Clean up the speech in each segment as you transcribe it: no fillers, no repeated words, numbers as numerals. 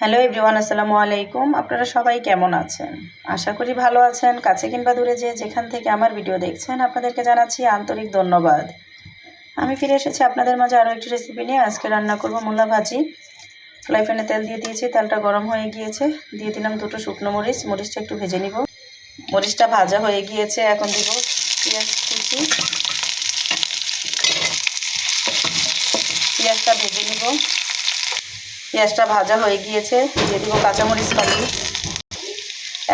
Hello everyone, আসসালামু আলাইকুম। আপনারা সবাই কেমন আছেন? আশা করি ভালো আছেন। কাছে কিংবা দূরে যেখান থেকে আমার ভিডিও দেখছেন, আপনাদেরকে জানাচ্ছি আন্তরিক ধন্যবাদ। আমি ফিরে এসেছি আপনাদের মাঝে আরও একটি রেসিপি নিয়ে। আজকে রান্না করব মূলা ভাজি। ফ্রাই প্যানে তেল দিয়ে দিয়েছি, তেলটা গরম হয়ে গিয়েছে। দিয়ে দিলাম দুটো শুকনো মরিচ। মরিচটা একটু ভেজে নিব। মরিচটা ভাজা হয়ে গিয়েছে, এখন দিব পেঁয়াজ কুচি। পেঁয়াজটা ভেজে নিব। পেঁয়াজটা ভাজা হয়ে গিয়েছে, দিয়ে দিব কাঁচামরিচ ফালি।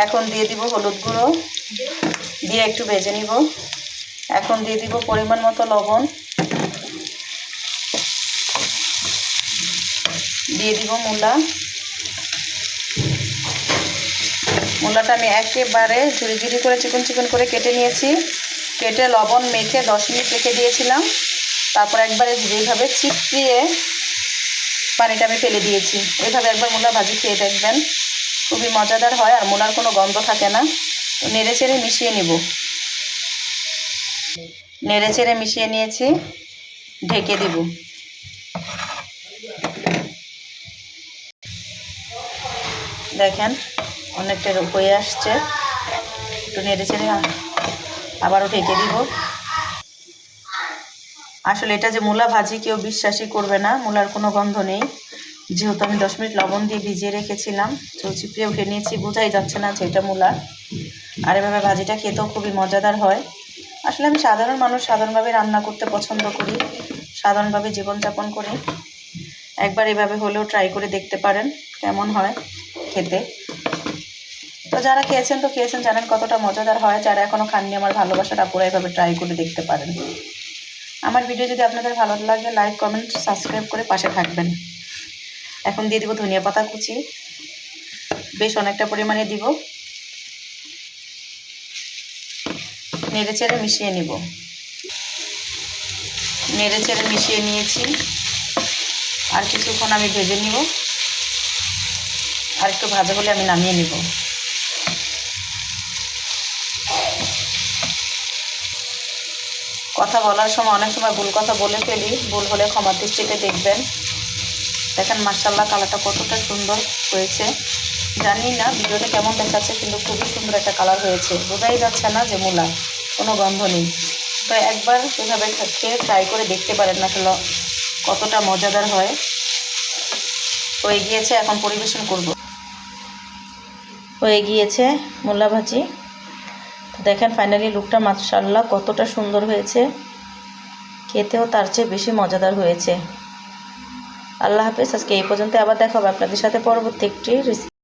এখন দিয়ে দিব হলুদ গুঁড়ো, দিয়ে একটু ভেজে নিব। এখন দিয়ে দিব পরিমাণ মতো লবণ, দিয়ে দিব মূলাটা আমি একেবারে ঝুড়ি ঝুড়ি করে চিকন চিকন করে কেটে নিয়েছি। কেটে লবণ মেখে 10 মিনিট রেখে দিয়েছিলাম। তারপর একবারে যেইভাবে চিপড়িয়ে পানিটা আমি ফেলে দিয়েছি। এইভাবে একবার মূলা ভাজি খেয়ে দেখবেন, খুবই মজাদার হয় আর মূলার কোনো গন্ধ থাকে না। তো নেড়ে চেড়ে মিশিয়ে নিব। নেড়ে চেড়ে মিশিয়ে নিয়েছি, ঢেকে দিব। দেখেন অনেকটা হয়ে আসছে, একটু নেড়ে চেড়ে আবারও ঢেকে দিব। আসলে এটা যে মূলা ভাজি কেউ বিশ্বাসই করবে না, মূলার কোনো গন্ধ নেই। যেহেতু আমি 10 মিনিট লবণ দিয়ে ভিজিয়ে রেখেছিলাম, তো চিপড়ে উঠে নিয়েছি, বোঝাই যাচ্ছে না যে এটা মূলা। আর এভাবে ভাজিটা খেতেও খুবই মজাদার হয়। আসলে আমি সাধারণ মানুষ, সাধারণভাবে রান্না করতে পছন্দ করি, সাধারণভাবে জীবনযাপন করি। একবার এভাবে হলেও ট্রাই করে দেখতে পারেন কেমন হয় খেতে। তো যারা খেয়েছেন তো খেয়েছেন, জানেন কতটা মজাদার হয়। যারা এখনও খাননি, আমার ভালোবাসাটা পুরো এভাবে ট্রাই করে দেখতে পারেন। আমার ভিডিও যদি আপনাদের ভালো লাগে, লাইক কমেন্ট সাবস্ক্রাইব করে পাশে থাকবেন। এখন দিয়ে দিব ধনিয়া পাতা কুচি, বেশ অনেকটা পরিমাণে দিব। নেড়ে চেড়ে মিশিয়ে নিব। নেড়ে চেড়ে মিশিয়ে নিয়েছি, আর কিছুক্ষণ আমি ভেজে নিব। আর একটু ভাজা হলে আমি নামিয়ে নিব। কথা বলার সময় অনেক সময় ভুল কথা বলে ফেলি, ভুল হলে ক্ষমার দৃষ্টিতে দেখবেন। দেখেন মাশাআল্লাহ কালারটা কতটা সুন্দর হয়েছে। জানি না ভিডিওতে কেমন দেখাচ্ছে, কিন্তু খুবই সুন্দর একটা কালার হয়েছে। বোঝাই যাচ্ছে না যে মূলা, কোনো গন্ধ নেই। তো একবার এভাবে খেয়ে ট্রাই করে দেখতে পারেন না, আসলে কতটা মজাদার হয়। হয়ে গিয়েছে, এখন পরিবেশন করব। হয়ে গিয়েছে মূলা ভাজি। দেখেন ফাইনালি লুকটা মাশাআল্লাহ কতটা সুন্দর হয়েছে। খেতেও তার চেয়ে বেশি মজাদার হয়েছে। আল্লাহ হাফেজ। আজকে এই পর্যন্ত, আবার দেখা হবে আপনাদের সাথে পরবর্তী একটি রেসিপি।